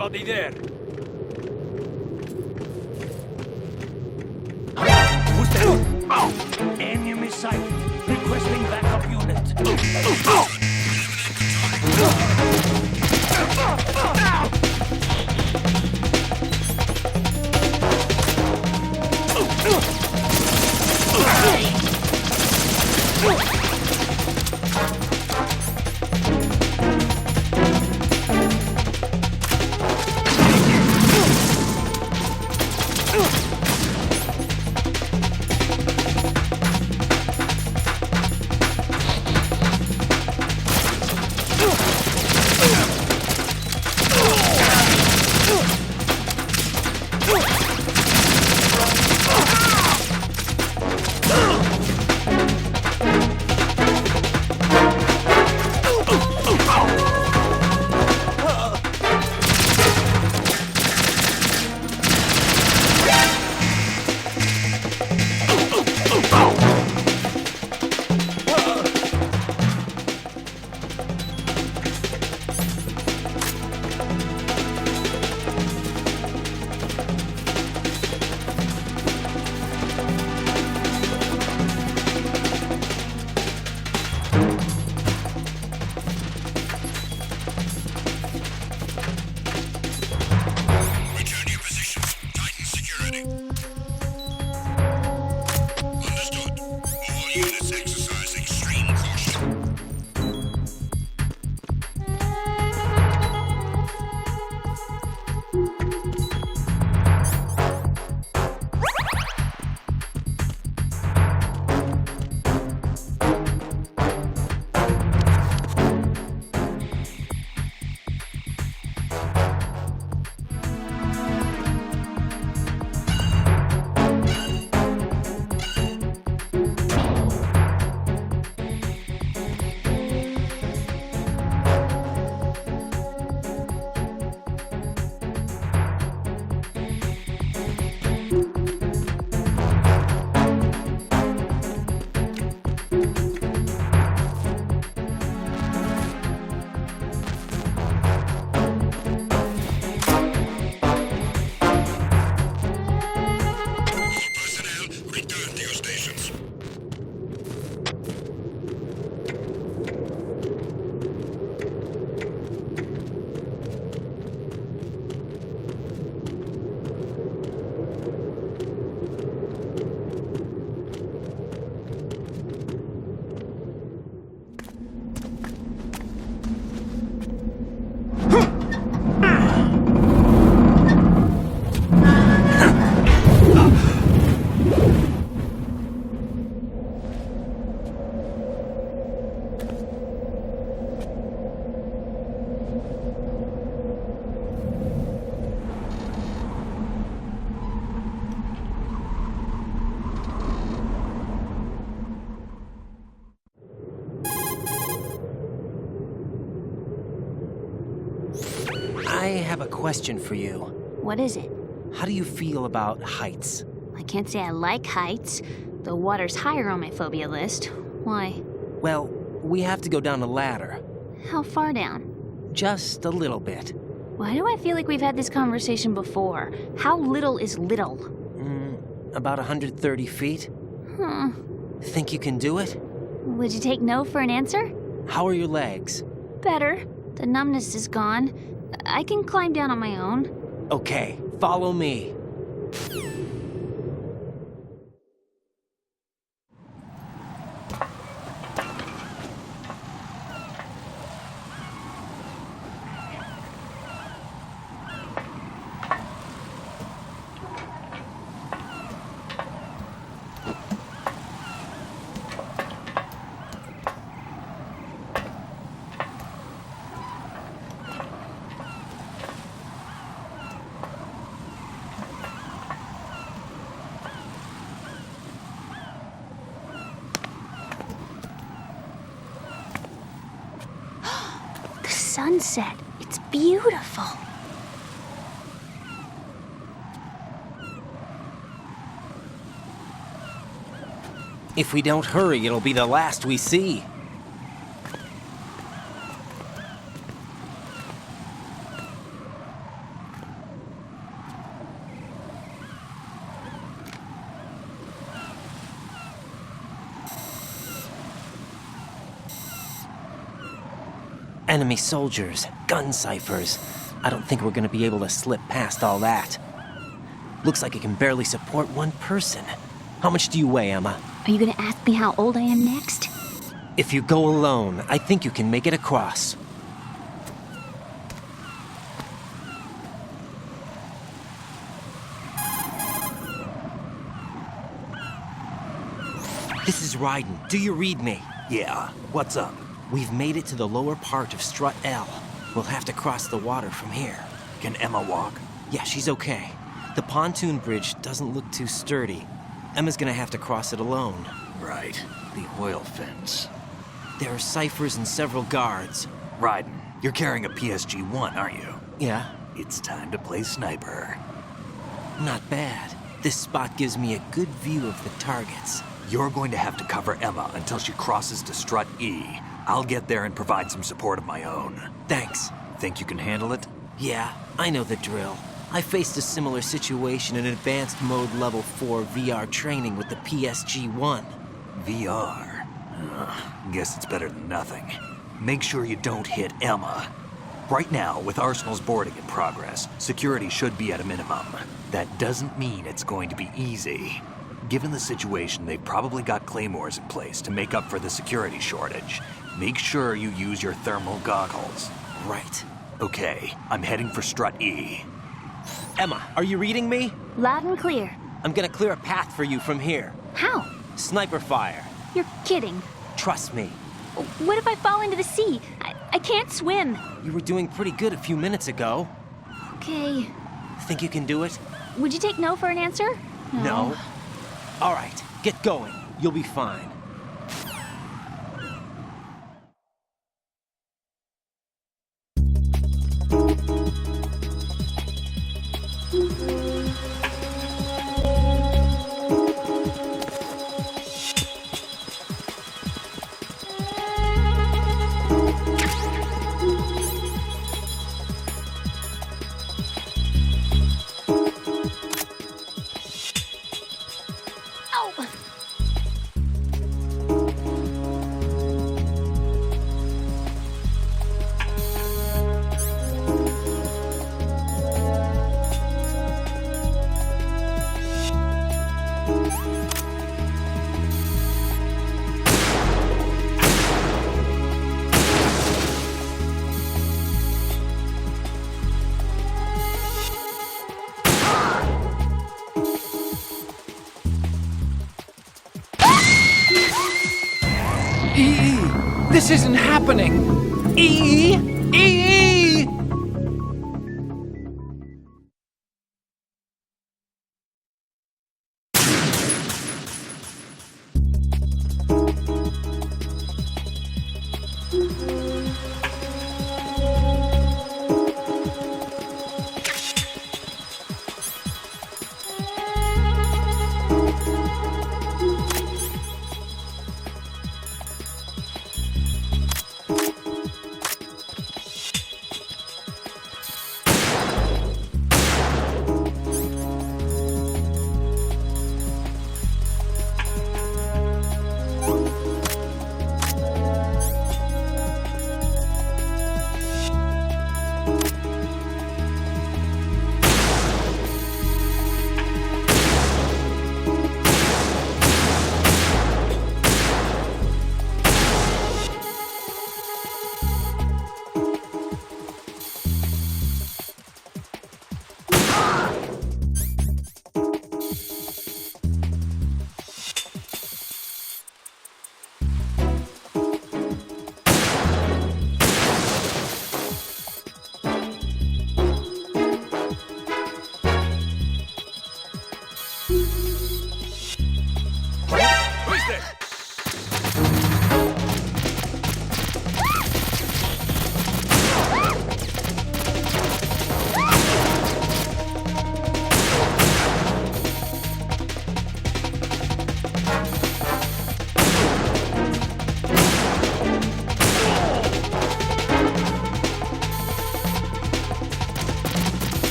somebody there. Who's there? Enemy sighted. Requesting backup unit. I have a question for you. What is it? How do you feel about heights? I can't say I like heights. The water's higher on my phobia list. Why? Well, we have to go down a ladder. How far down? Just a little bit. Why do I feel like we've had this conversation before? How little is little? About 130 feet. Think you can do it? Would you take no for an answer? How are your legs? Better. The numbness is gone. I can climb down on my own. Okay, follow me. Sunset. It's beautiful. If we don't hurry, it'll be the last we see. Enemy soldiers, gun ciphers. I don't think we're gonna be able to slip past all that. Looks like it can barely support one person. How much do you weigh, Emma? Are you gonna ask me how old I am next? If you go alone, I think you can make it across. This is Ryden. Do you read me? Yeah, what's up? We've made it to the lower part of Strut L. We'll have to cross the water from here. Can Emma walk? Yeah, she's okay. The pontoon bridge doesn't look too sturdy. Emma's gonna have to cross it alone. Right, the oil fence. There are ciphers and several guards. Ryden, you're carrying a PSG-1, aren't you? Yeah, It's time to play sniper. not bad. This spot gives me a good view of the targets. You're going to have to cover Emma until she crosses to Strut E. I'll get there and provide some support of my own. Thanks. Think you can handle it? Yeah, I know the drill. I faced a similar situation in advanced mode level 4 VR training with the PSG-1. VR. Guess it's better than nothing. Make sure you don't hit Emma. Right now, with Arsenal's boarding in progress, security should be at a minimum. That doesn't mean it's going to be easy. Given the situation, they've probably got claymores in place to make up for the security shortage. Make sure you use your thermal goggles. Right. Okay, I'm heading for Strut E. Emma, are you reading me? Loud and clear. I'm gonna clear a path for you from here. How? Sniper fire. You're kidding. Trust me. What if I fall into the sea? I can't swim. You were doing pretty good a few minutes ago. Okay. Think you can do it? Would you take no for an answer? No. All right, get going. You'll be fine. Ow! This isn't happening! E! E!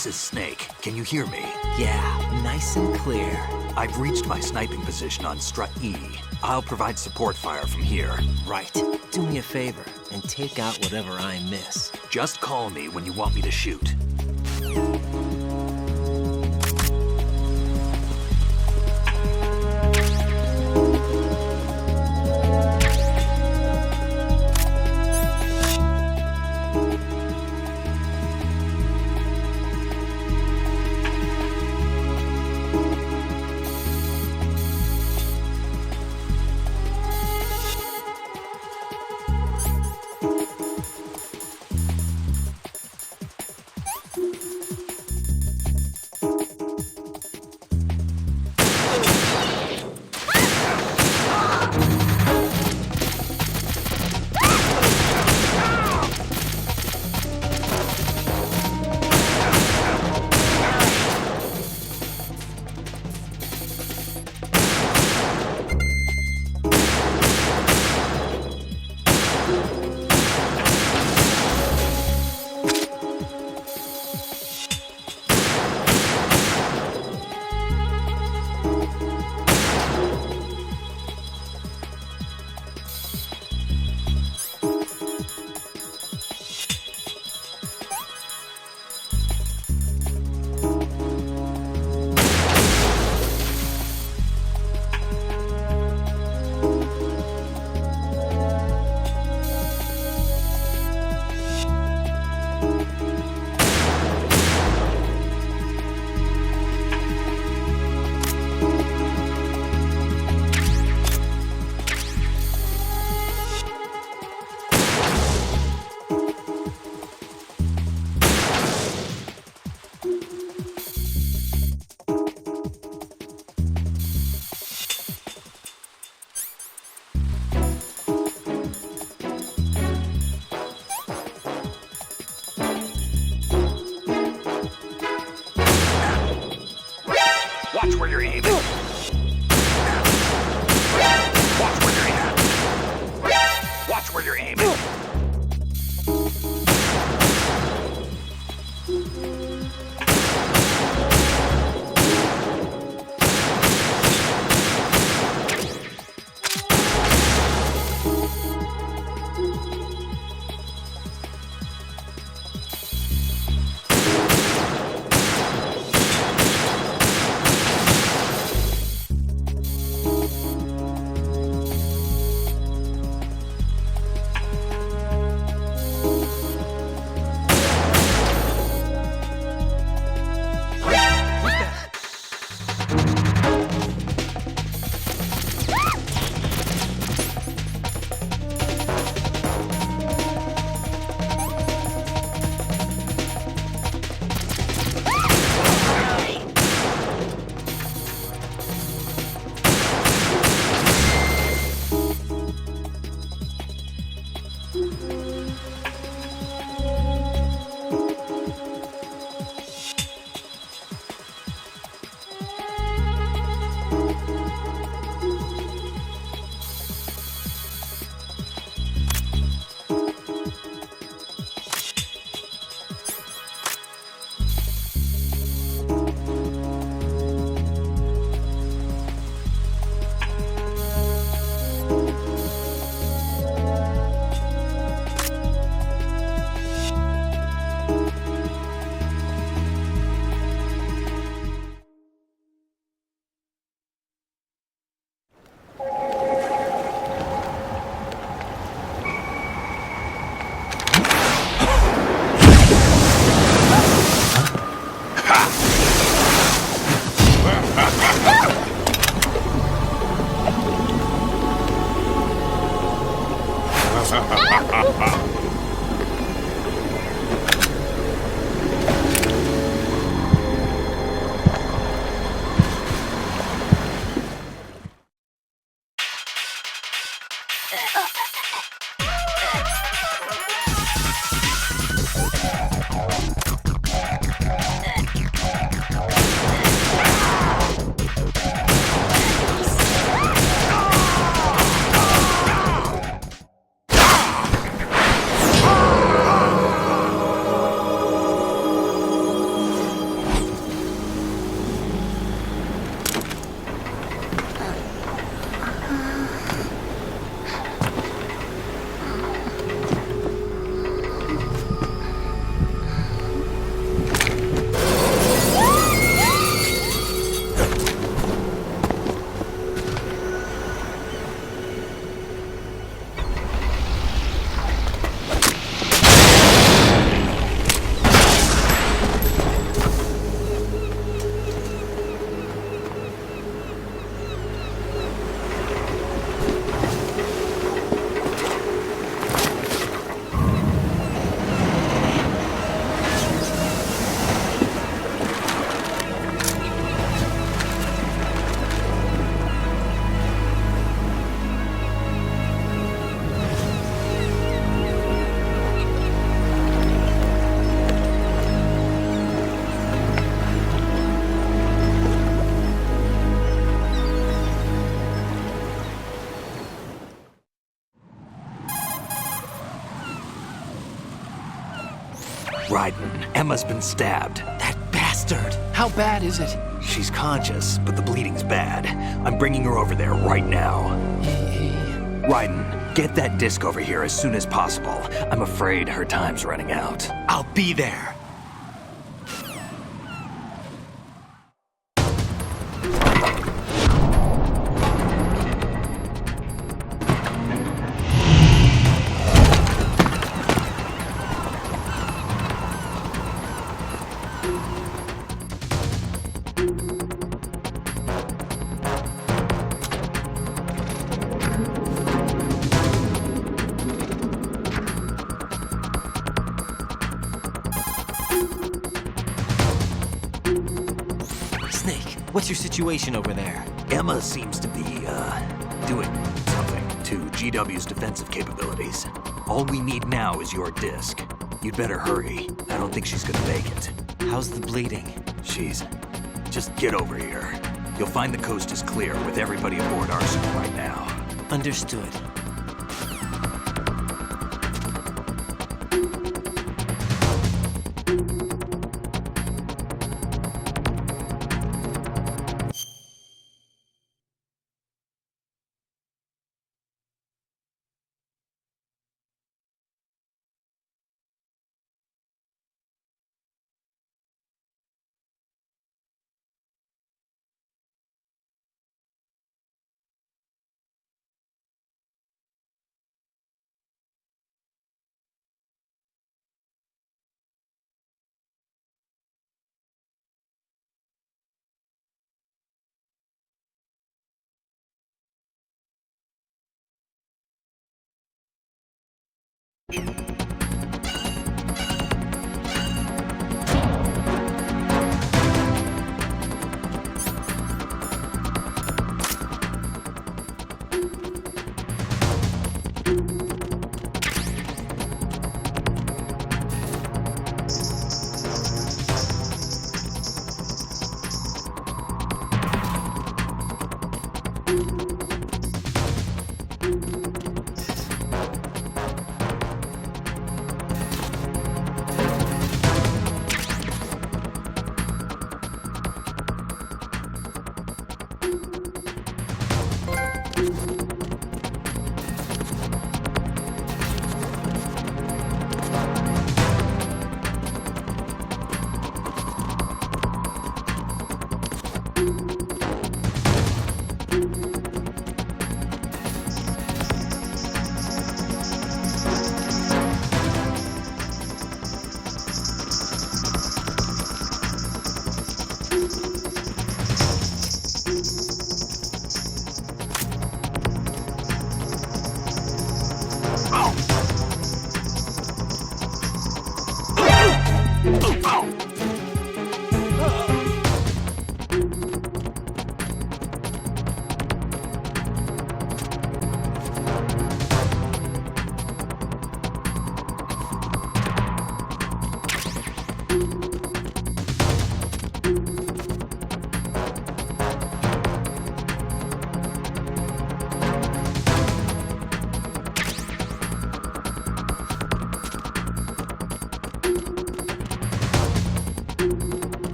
This is Snake. Can you hear me? Yeah, nice and clear. I've reached my sniping position on strut E. I'll provide support fire from here. Right. Do me a favor and take out whatever I miss. Just call me when you want me to shoot. Watch where you're aiming. Watch where you're aiming. Watch where you're aiming. Raiden, Emma's been stabbed. That bastard! How bad is it? She's conscious, but the bleeding's bad. I'm bringing her over there right now. Raiden, get that disc over here as soon as possible. I'm afraid her time's running out. I'll be there. Snake, what's your situation over there? Emma seems to be, doing something to GW's defensive capabilities. All we need now is your disc. You'd better hurry. I don't think she's gonna make it. How's the bleeding? Just get over here. You'll find the coast is clear with everybody aboard Arsenal right now. Understood.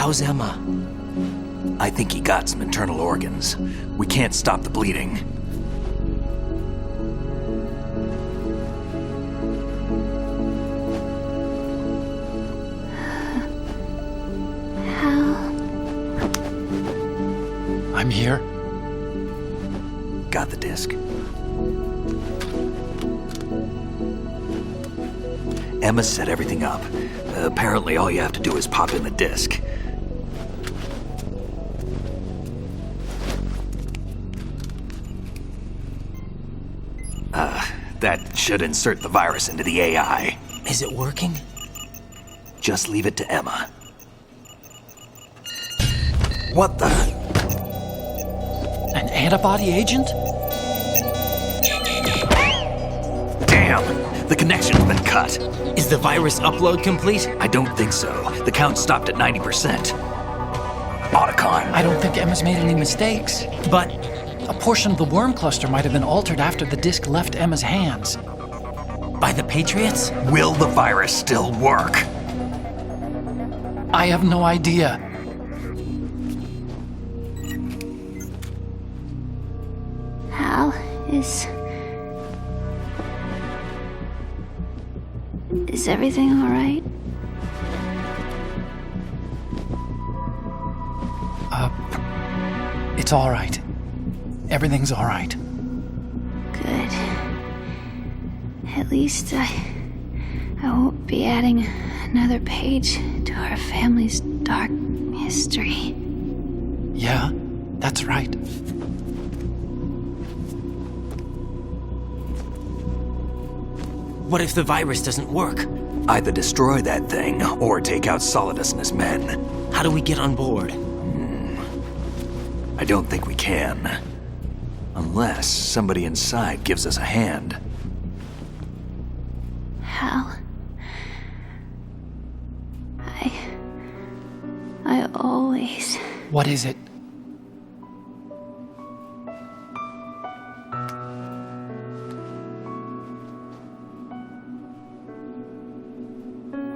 How's Emma? I think he got some internal organs. We can't stop the bleeding. I'm here. Got the disc. Emma set everything up. Apparently all you have to do is pop in the disc. That should insert the virus into the AI. Is it working? Just leave it to Emma. What the? An antibody agent? Damn! The connection's been cut. Is the virus upload complete? I don't think so. The count stopped at 90%. Otacon. I don't think Emma's made any mistakes. But A portion of the worm cluster might have been altered after the disc left Emma's hands. by the Patriots? Will the virus still work? I have no idea. Hal, is everything all right? It's all right. Everything's all right. Good. At least I won't be adding another page to our family's dark history. Yeah, that's right. What if the virus doesn't work? Either destroy that thing or take out Solidus and his men. How do we get on board? I don't think we can. Unless somebody inside gives us a hand. Hal, I always... What is it?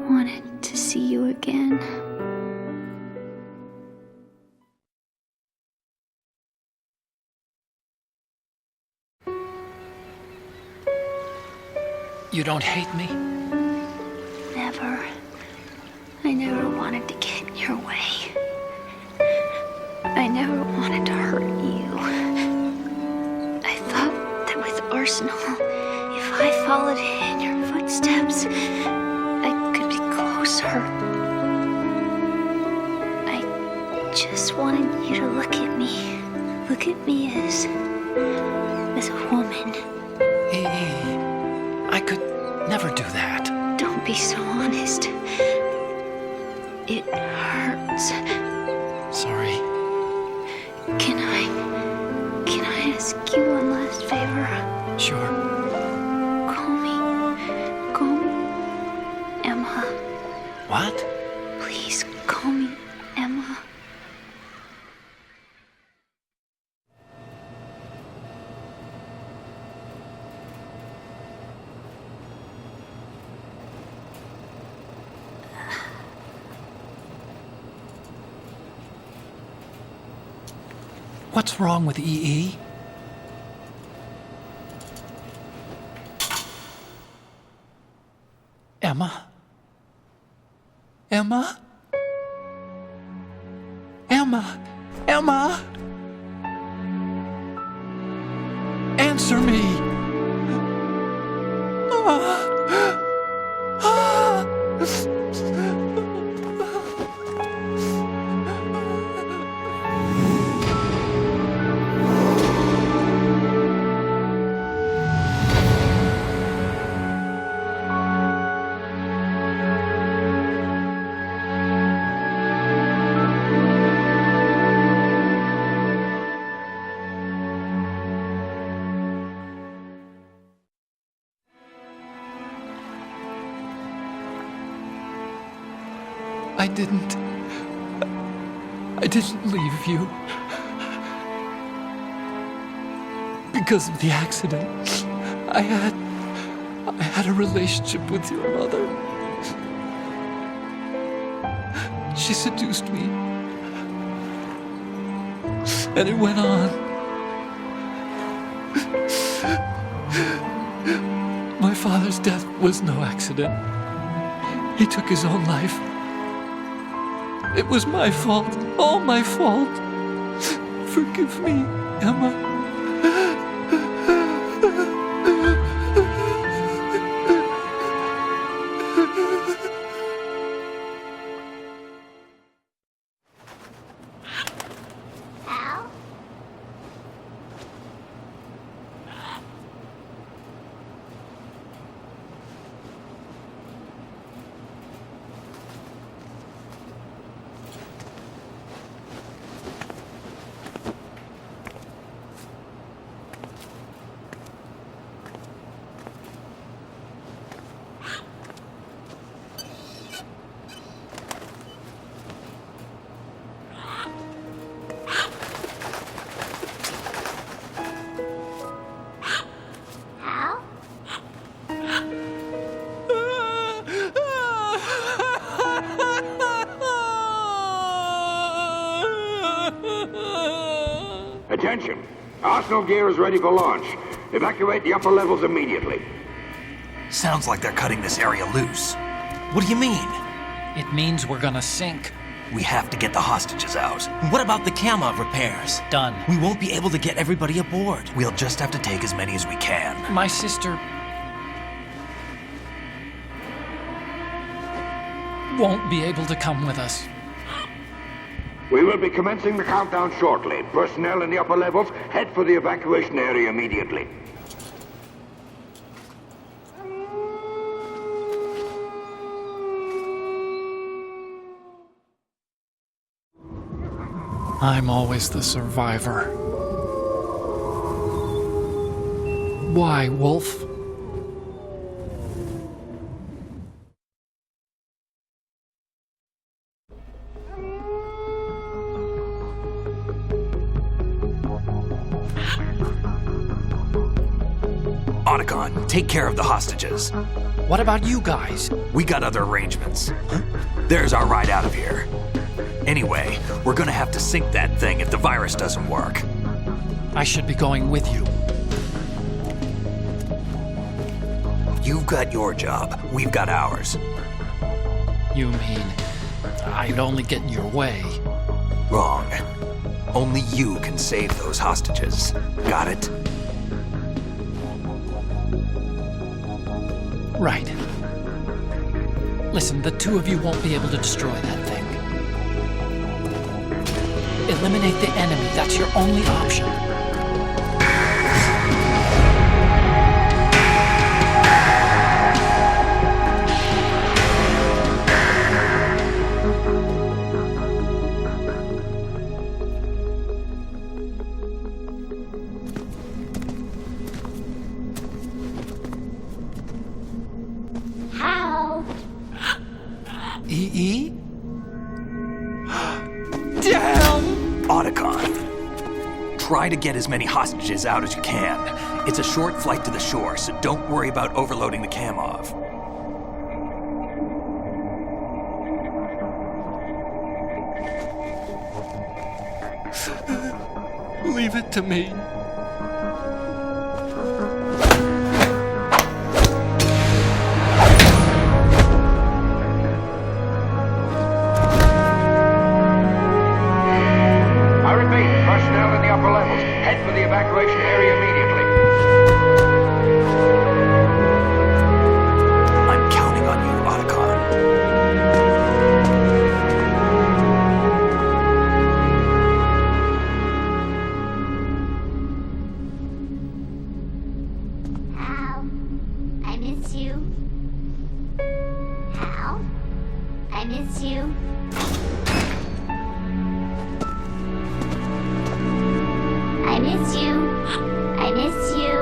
wanted to see you again. You don't hate me? Never. I never wanted to get in your way. I never wanted to hurt you. I thought that with Arsenal, if I followed in your footsteps, I could be closer. I just wanted you to look at me. Look at me as a woman. I could never do that. Don't be so honest. It hurts. Sorry. Can I ask you one last favor? Sure. Call me Emma. What? Please call me Emma. What's wrong with EE? Emma? Emma? Emma? Emma? Answer me! I didn't leave you. Because of the accident, I had a relationship with your mother. she seduced me. And it went on. My father's death was no accident. He took his own life. It was my fault, all my fault. Forgive me, Emma. Attention! Arsenal gear is ready for launch. Evacuate the upper levels immediately. Sounds like they're cutting this area loose. What do you mean? It means we're gonna sink. We have to get the hostages out. What about the camo repairs? Done. We won't be able to get everybody aboard. We'll just have to take as many as we can. My sister won't be able to come with us. We will be commencing the countdown shortly. Personnel in the upper levels, head for the evacuation area immediately. I'm always the survivor. Why, Wolf? Otacon, take care of the hostages. What about you guys? We got other arrangements. There's our ride out of here. Anyway, we're gonna have to sink that thing if the virus doesn't work. I should be going with you. You've got your job, we've got ours. You mean I'd only get in your way? Wrong. Only you can save those hostages. Got it? Right. Listen, the two of you won't be able to destroy that thing. Eliminate the enemy. That's your only option. EE? Damn! Otacon, try to get as many hostages out as you can. It's a short flight to the shore, so don't worry about overloading the Kamov. Leave it to me. Personnel in the upper levels, head for the evacuation area immediately. I'm counting on you, Otacon. Hal, I miss you. Hal, I miss you. I miss you. I miss you.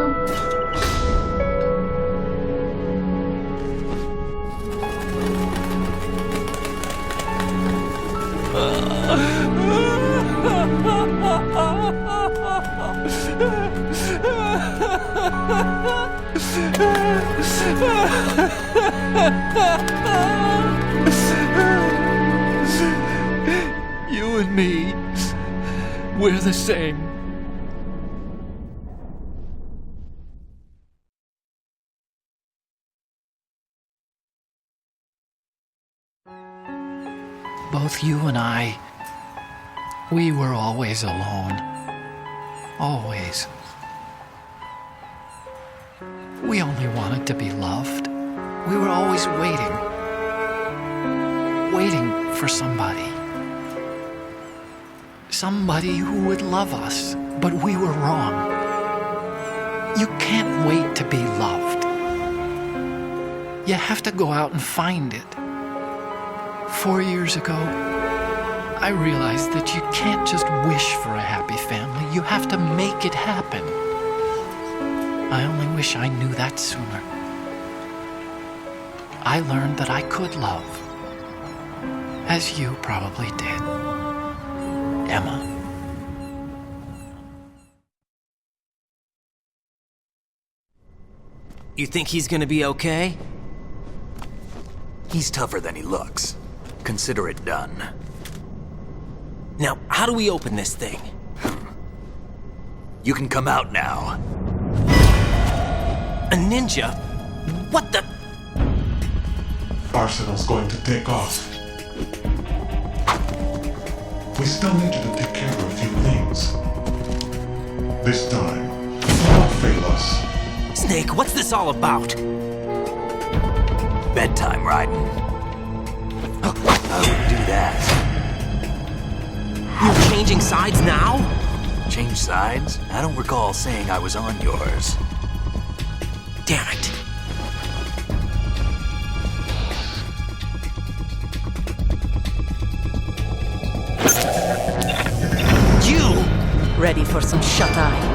we're the same. Both you and I, we were always alone. Always. We only wanted to be loved. We were always waiting. Waiting for somebody. Somebody who would love us, but we were wrong. You can't wait to be loved. You have to go out and find it. 4 years ago, I realized that you can't just wish for a happy family. You have to make it happen. I only wish I knew that sooner. I learned that I could love, as you probably did, Emma. You think he's gonna be okay? He's tougher than he looks. Consider it done. Now, how do we open this thing? You can come out now. A ninja? What the? Arsenal's going to take off. We still need you to take care of a few things. This time, don't fail us. Snake, what's this all about? Bedtime, Raiden. I wouldn't do that. You're changing sides now? Change sides? I don't recall saying I was on yours. Damn it. You! Ready for some shut-eye?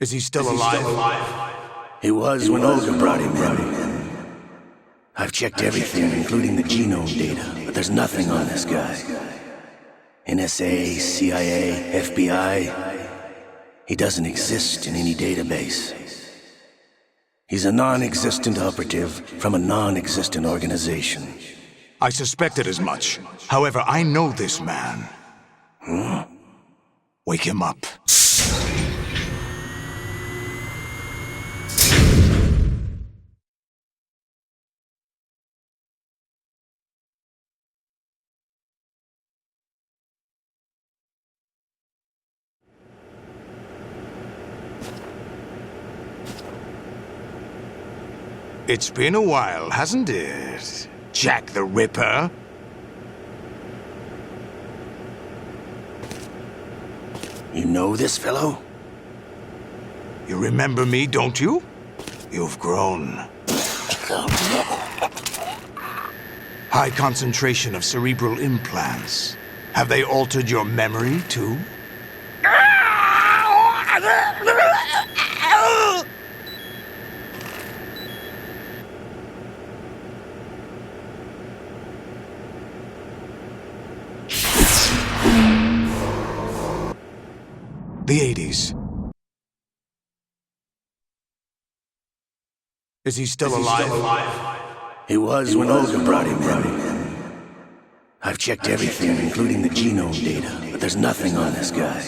Is he still alive? He was when Olga brought him in. I've checked everything, including the genome data, but there's nothing on this guy. NSA, CIA, FBI. He doesn't exist in any database. He's a non-existent operative from a non-existent organization. I suspected as much. However, I know this man. Wake him up. It's been a while, hasn't it? Jack the Ripper? You know this fellow? You remember me, don't you? You've grown. High concentration of cerebral implants. Have they altered your memory, too? The 80s. Is he still alive? He was when Olga brought him in. I've checked everything, including the genome data, but there's nothing on this guy.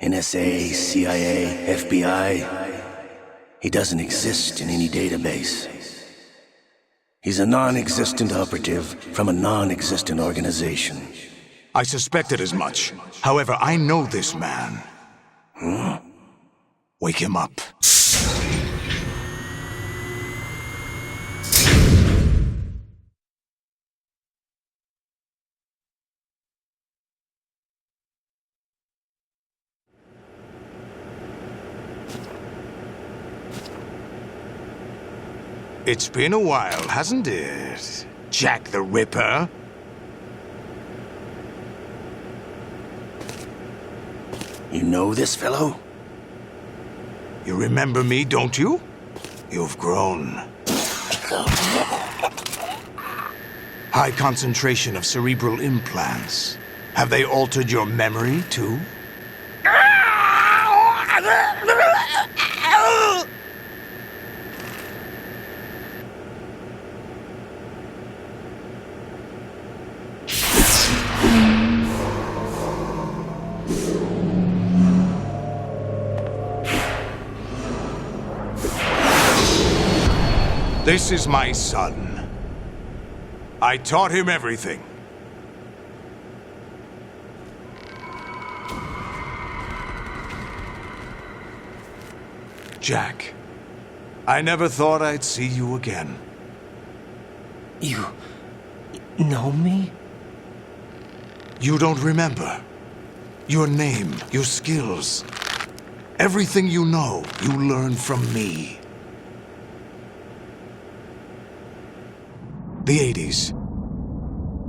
NSA, CIA, FBI. He doesn't exist in any database. He's a non-existent operative from a non-existent organization. I suspected as much. However, I know this man. Wake him up. It's been a while, hasn't it? Jack the Ripper? You know this fellow? You remember me, don't you? You've grown. High concentration of cerebral implants. Have they altered your memory, too? This is my son. I taught him everything. Jack, I never thought I'd see you again. You know me? You don't remember. Your name, your skills. Everything you know, you learned from me. The 80s.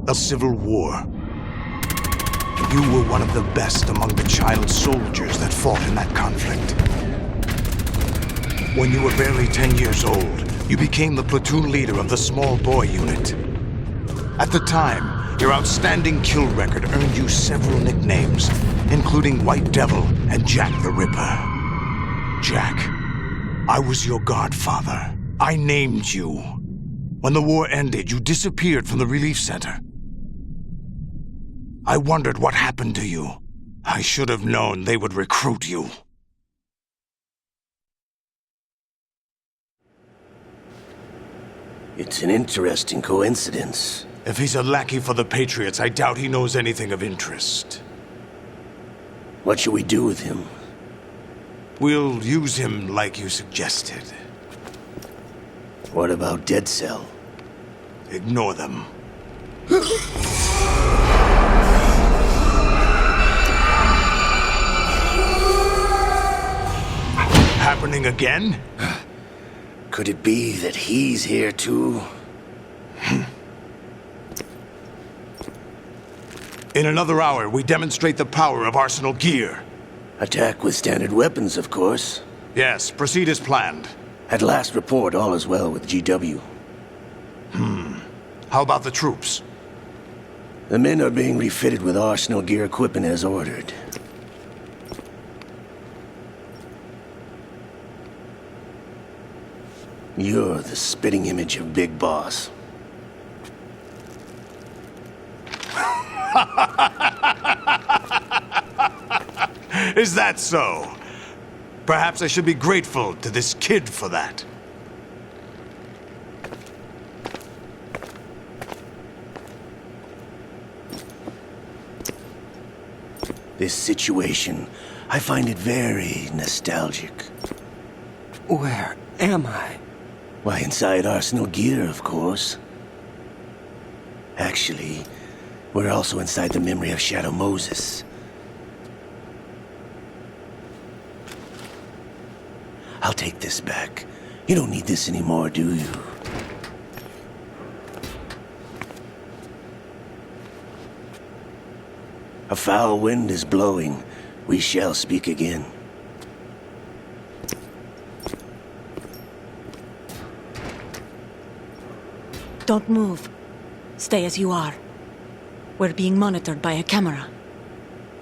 The Civil War. You were one of the best among the child soldiers that fought in that conflict. When you were barely 10 years old, you became the platoon leader of the small boy unit. At the time, your outstanding kill record earned you several nicknames, including White Devil and Jack the Ripper. Jack, I was your godfather. I named you. When the war ended, you disappeared from the relief center. I wondered what happened to you. I should have known they would recruit you. It's an interesting coincidence. If he's a lackey for the Patriots, I doubt he knows anything of interest. What should we do with him? We'll use him like you suggested. What about Dead Cell? Ignore them. Happening again? Could it be that he's here too? In another hour, we demonstrate the power of Arsenal gear. Attack with standard weapons, of course. Yes, proceed as planned. At last report, all is well with GW. How about the troops? The men are being refitted with Arsenal gear equipment as ordered. You're the spitting image of Big Boss. Is that so? Perhaps I should be grateful to this kid for that. This situation, I find it very nostalgic. Where am I? Why, inside Arsenal gear, of course. Actually, we're also inside the memory of Shadow Moses. I'll take this back. You don't need this anymore, do you? A foul wind is blowing. We shall speak again. Don't move. Stay as you are. We're being monitored by a camera.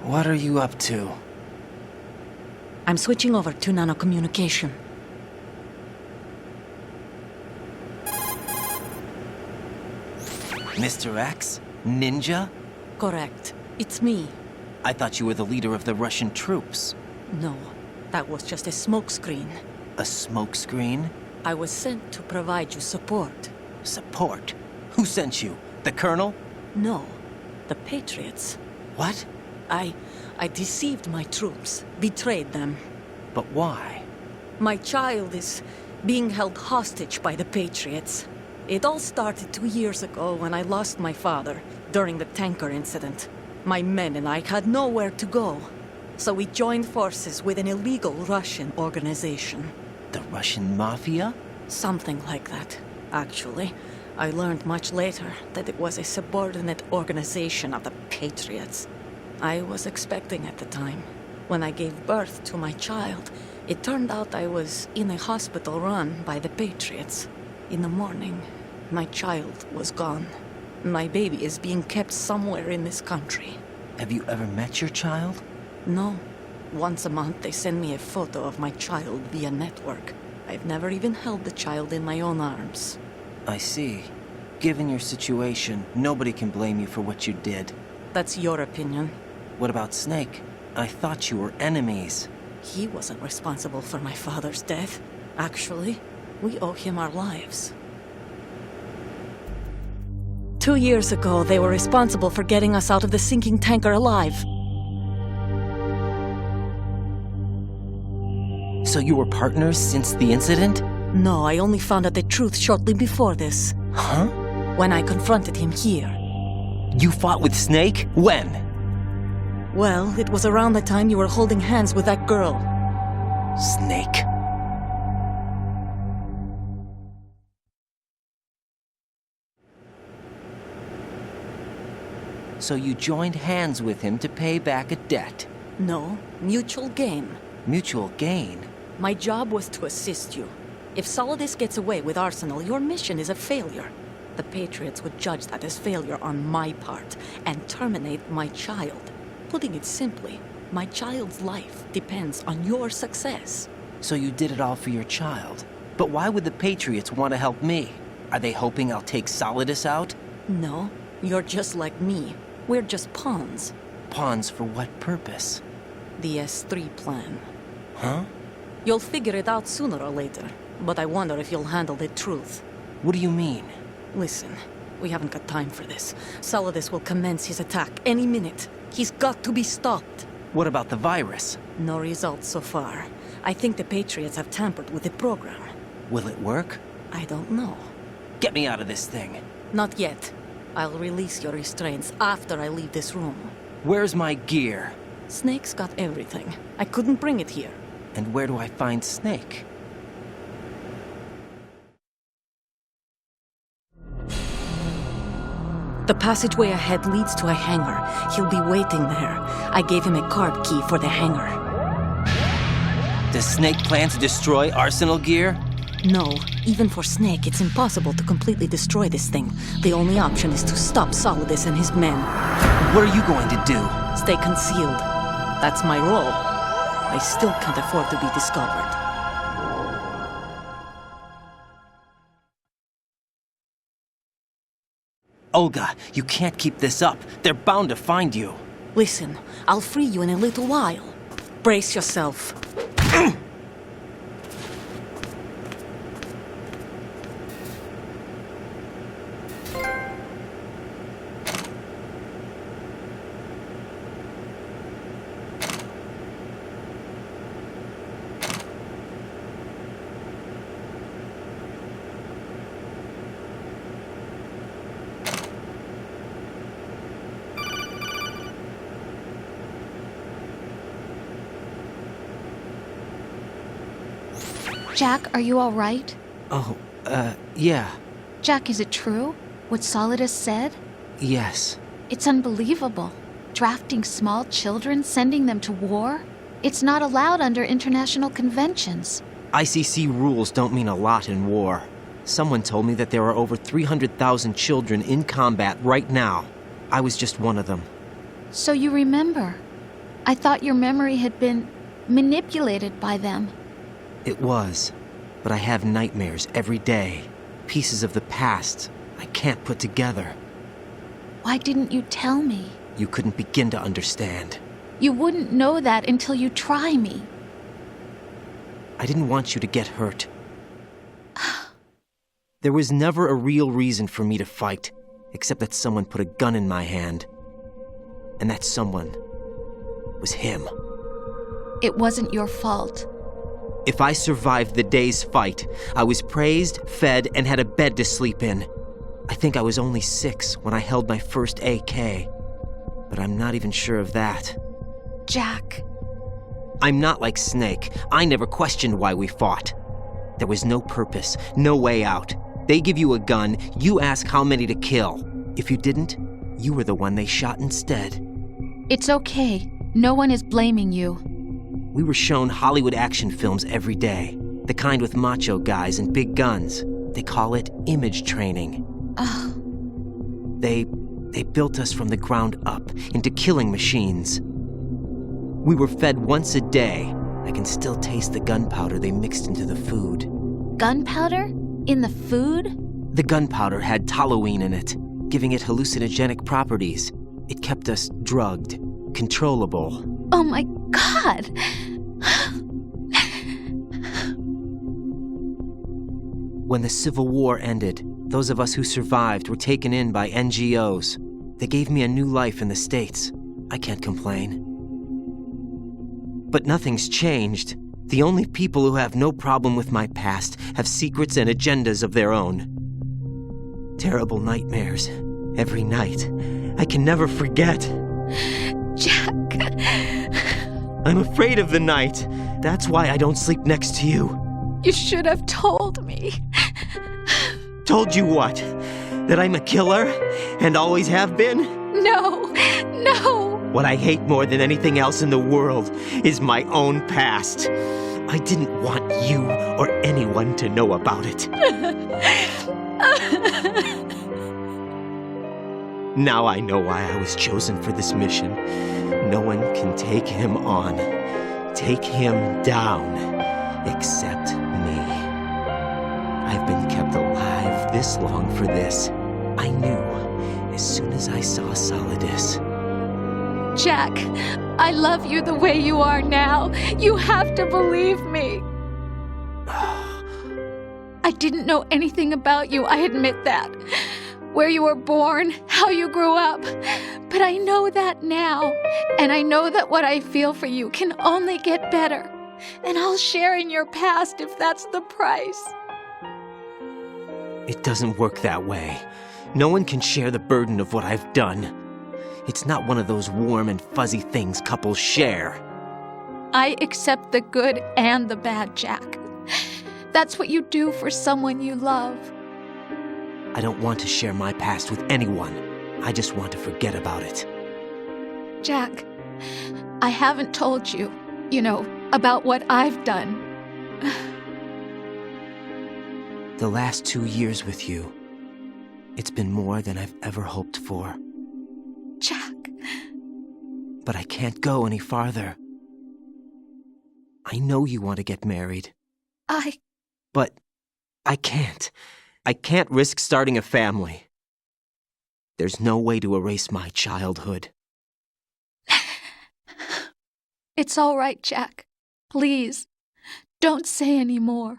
What are you up to? I'm switching over to nanocommunication. Mr. X? Ninja? Correct. It's me. I thought you were the leader of the Russian troops. No, that was just a smokescreen. A smokescreen? I was sent to provide you support. Support? Who sent you? The Colonel? No, the Patriots. What? I deceived my troops, betrayed them. But why? My child is being held hostage by the Patriots. It all started 2 years ago when I lost my father during the tanker incident. My men and I had nowhere to go, so we joined forces with an illegal Russian organization. The Russian Mafia? Something like that, actually. I learned much later that it was a subordinate organization of the Patriots. I was expecting at the time. When I gave birth to my child, it turned out I was in a hospital run by the Patriots. In the morning, my child was gone. My baby is being kept somewhere in this country. Have you ever met your child? No. Once a month they send me a photo of my child via network. I've never even held the child in my own arms. I see. Given your situation, nobody can blame you for what you did. That's your opinion. What about Snake? I thought you were enemies. He wasn't responsible for my father's death. Actually, we owe him our lives. 2 years ago, they were responsible for getting us out of the sinking tanker alive. So you were partners since the incident? No, I only found out the truth shortly before this. Huh? When I confronted him here. You fought with Snake? When? Well, it was around the time you were holding hands with that girl. Snake. So you joined hands with him to pay back a debt? No, mutual gain. Mutual gain? My job was to assist you. If Solidus gets away with Arsenal, your mission is a failure. The Patriots would judge that as failure on my part and terminate my child. Putting it simply, my child's life depends on your success. So you did it all for your child. But why would the Patriots want to help me? Are they hoping I'll take Solidus out? No, you're just like me. We're just pawns. Pawns for what purpose? The S3 plan. Huh? You'll figure it out sooner or later, but I wonder if you'll handle the truth. What do you mean? Listen, we haven't got time for this. Solidus will commence his attack any minute. He's got to be stopped. What about the virus? No results so far. I think the Patriots have tampered with the program. Will it work? I don't know. Get me out of this thing. Not yet. I'll release your restraints after I leave this room. Where's my gear? Snake's got everything. I couldn't bring it here. And where do I find Snake? The passageway ahead leads to a hangar. He'll be waiting there. I gave him a card key for the hangar. Does Snake plan to destroy Arsenal gear? No. Even for Snake, it's impossible to completely destroy this thing. The only option is to stop Solidus and his men. What are you going to do? Stay concealed. That's my role. I still can't afford to be discovered. Olga, you can't keep this up. They're bound to find you. Listen, I'll free you in a little while. Brace yourself. Jack, are you all right? Oh, yeah. Jack, is it true? What Solidus said? Yes. It's unbelievable. Drafting small children, sending them to war? It's not allowed under international conventions. ICC rules don't mean a lot in war. Someone told me that there are over 300,000 children in combat right now. I was just one of them. So you remember. I thought your memory had been manipulated by them. It was, but I have nightmares every day. Pieces of the past I can't put together. Why didn't you tell me? You couldn't begin to understand. You wouldn't know that until you try me. I didn't want you to get hurt. There was never a real reason for me to fight, except that someone put a gun in my hand. And that someone was him. It wasn't your fault. If I survived the day's fight, I was praised, fed, and had a bed to sleep in. I think I was only 6 when I held my first AK. But I'm not even sure of that. Jack. I'm not like Snake. I never questioned why we fought. There was no purpose, no way out. They give you a gun, you ask how many to kill. If you didn't, you were the one they shot instead. It's okay. No one is blaming you. We were shown Hollywood action films every day. The kind with macho guys and big guns. They call it image training. They built us from the ground up into killing machines. We were fed once a day. I can still taste the gunpowder they mixed into the food. Gunpowder? In the food? The gunpowder had toluene in it, giving it hallucinogenic properties. It kept us drugged, controllable. Oh my God! When the Civil War ended, those of us who survived were taken in by NGOs. They gave me a new life in the States. I can't complain. But nothing's changed. The only people who have no problem with my past have secrets and agendas of their own. Terrible nightmares. Every night. I can never forget. Jack. I'm afraid of the night. That's why I don't sleep next to you. You should have told me. Told you what? That I'm a killer? And always have been? No. What I hate more than anything else in the world is my own past. I didn't want you or anyone to know about it. Now I know why I was chosen for this mission. No one can take him on, take him down, except me. I've been kept alive this long for this. I knew as soon as I saw Solidus. Jack, I love you the way you are now. You have to believe me. I didn't know anything about you, I admit that. Where you were born, how you grew up. But I know that now. And I know that what I feel for you can only get better. And I'll share in your past if that's the price. It doesn't work that way. No one can share the burden of what I've done. It's not one of those warm and fuzzy things couples share. I accept the good and the bad, Jack. That's what you do for someone you love. I don't want to share my past with anyone. I just want to forget about it. Jack, I haven't told you, about what I've done. The last 2 years with you, it's been more than I've ever hoped for. Jack. But I can't go any farther. I know you want to get married. But I can't. I can't risk starting a family. There's no way to erase my childhood. It's all right, Jack. Please, don't say any more.